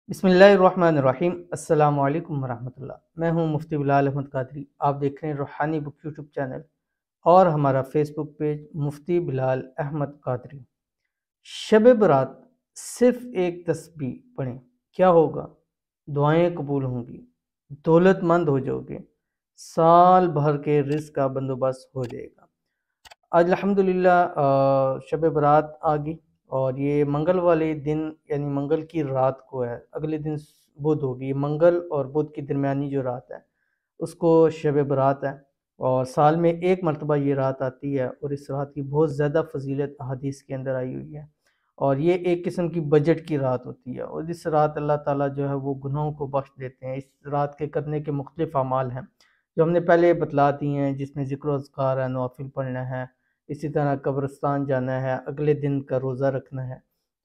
बिस्मिल्लाहिर्रहमानिर्रहीम। अस्सलाम वालेकुम वरहमतुल्लाह। मैं हूं मुफ्ती बिलाल अहमद कादरी। आप देख रहे हैं रूहानी बुक यूट्यूब चैनल और हमारा फेसबुक पेज मुफ्ती बिलाल अहमद कादरी। शब बरात सिर्फ एक तस्बीह पढ़ें, क्या होगा? दुआएं कबूल होंगी, दौलतमंद हो जाओगे, साल भर के रिस्क का बंदोबस्त हो जाएगा। आज अल्हम्दुलिल्लाह शब बारात आ गई और ये मंगल वाले दिन यानी मंगल की रात को है। अगले दिन बुध होगी। मंगल और बुध की दरमियानी जो रात है उसको शब बारात है और साल में एक मरतबा ये रात आती है और इस रात की बहुत ज़्यादा फजीलत हदीस के अंदर आई हुई है और ये एक किस्म की बजट की रात होती है और इस रात अल्लाह ताला जो है वो गुनाहों को बख्श देते हैं। इस रात के करने के मुख्तलिफ अमाल हैं जो हमने पहले बतला दी हैं, जिसमें ज़िक्र अज़कार है, नवाफिल पढ़ना है, इसी तरह कब्रिस्तान जाना है, अगले दिन का रोज़ा रखना है।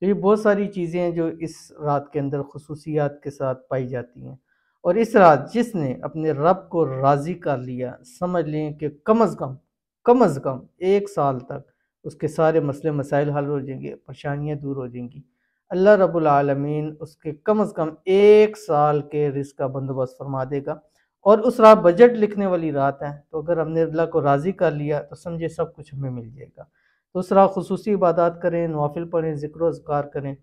तो ये बहुत सारी चीज़ें हैं जो इस रात के अंदर खुसूसियात के साथ पाई जाती हैं। और इस रात जिसने अपने रब को राज़ी कर लिया, समझ लें कि कम अज़ कम एक साल तक उसके सारे मसले मसाइल हल हो जाएंगे, परेशानियाँ दूर हो जाएंगी। अल्लाह रब्बुल आलमीन उसके कम अज़ कम एक साल के रिज़्क़ का बंदोबस्त फरमा देगा। और उस रात बजट लिखने वाली रात है, तो अगर हमने अल्लाह को राज़ी कर लिया तो समझे सब कुछ हमें मिल जाएगा। तो उस रात खुसूसी इबादत करें, नवाफिल पढ़ें, ज़िक्र अज़कार करें,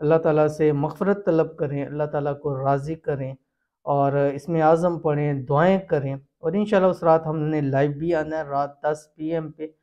अल्लाह ताला से मग़फ़िरत तलब करें, अल्लाह ताला को राज़ी करें और इसमें आज़म पढ़ें, दुआएँ करें। और इंशाअल्लाह उस रात हमने लाइव भी आना है, रात 10 PM पे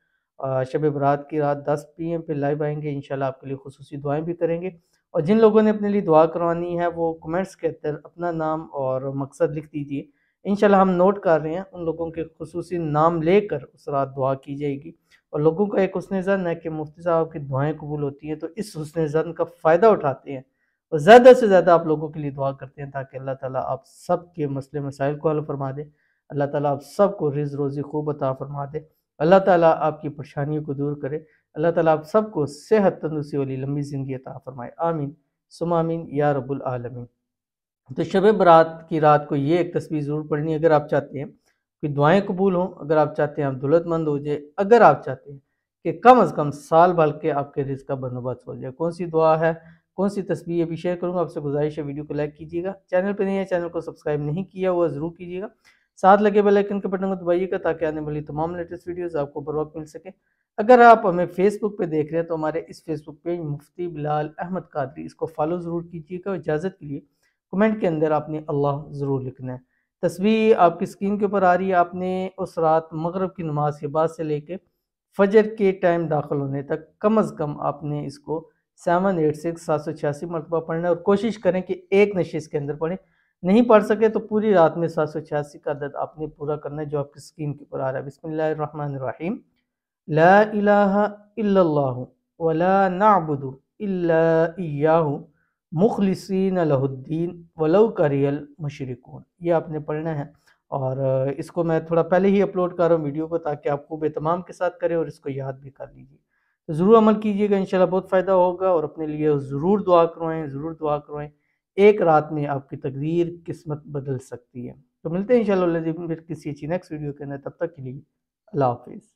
शब बारात की रात 10 PM पे लाइव आएंगे। इंशाअल्लाह आपके लिए खुसूसी दुआएँ भी करेंगे। और जिन लोगों ने अपने लिए दुआ करवानी है वो कमेंट्स के अंदर अपना नाम और मकसद लिख दीजिए। इंशाल्लाह हम नोट कर रहे हैं, उन लोगों के खुसूसी नाम लेकर उस रात दुआ की जाएगी। और लोगों का एक हुस्न ज़न है कि मुफ्ती साहब की दुआएं कबूल होती हैं, तो इस हुस्न ज़न का फ़ायदा उठाते हैं और ज़्यादा से ज़्यादा आप लोगों के लिए दुआ करते हैं ताकि अल्लाह ताला आप सब के मसले मसाइल को हल फरमा दे। अल्लाह ताला आप सबको रिज़्क़ रोज़ी खूब अता फरमा दे। अल्लाह ताला आपकी परेशानियों को दूर करे। अल्लाह ताला आप सबको सेहत तंदुरुस्ती वाली लंबी ज़िंदगी अता फरमाए। आमीन सुम्मा आमीन या रब्बुल आलमीन। तो शब बारात की रात को ये एक तस्वीर ज़रूर पढ़नी है अगर आप चाहते हैं कि दुआएं कबूल हों, अगर आप चाहते हैं आप दौलतमंद हो जाए, अगर आप चाहते हैं कि कम अज़ कम साल भर के आपके रिज़्क़ का बंदोबस्त हो जाए। कौन सी दुआ है, कौन सी तस्वीर, ये भी शेयर करूँगा। आपसे गुजारिश है वीडियो को लाइक कीजिएगा, चैनल पर नहीं है चैनल को सब्सक्राइब नहीं किया हुआ ज़रूर कीजिएगा, साथ लगे बेल आइकन के बटन को दबाइएगा ताकि आने वाली तमाम लेटेस्ट वीडियोज़ आपको बर वक्त मिल सके। अगर आप हमें फेसबुक पे देख रहे हैं तो हमारे इस फेसबुक पेज मुफ्ती बिलाल अहमद कादरी इसको फॉलो ज़रूर कीजिएगा। इजाज़त के लिए कमेंट के अंदर आपने अल्लाह ज़रूर लिखना है। तस्वीर आपकी स्क्रीन के ऊपर आ रही है। आपने उस रात मगरिब की नमाज के बाद से लेके फजर के टाइम दाखिल होने तक कम अज़ कम आपने इसको 786 786 मरतबा पढ़ना है और कोशिश करें कि एक नशिश के अंदर पढ़ें। नहीं पढ़ सके तो पूरी रात में 786 का अदद आपने पूरा करना है जो आपकी स्क्रीन के ऊपर आ रहा है। बिस्मिल्लाहिर्रहमानिर्रहीम। ला इलाहा इल्लल्लाहु वला नअबुदु इल्ला इय्याहु मुखलिसीन लहुद्दीन वलौ करियल मुशरिकून। ये आपने पढ़ना है और इसको मैं थोड़ा पहले ही अपलोड कर रहा हूँ वीडियो को ताकि आप खूब एहतमाम के साथ करें और इसको याद भी कर लीजिए। तो ज़रूर अमल कीजिएगा, इंशाल्लाह बहुत फ़ायदा होगा और अपने लिए ज़रूर दुआ करवाएं, ज़रूर दुआ करवाएं। एक रात में आपकी तकदीर किस्मत बदल सकती है। तो मिलते हैं इंशाल्लाह फिर किसी अच्छी नेक्स्ट वीडियो के अंदर। तब तक के लिए अल्लाह हाफिज़।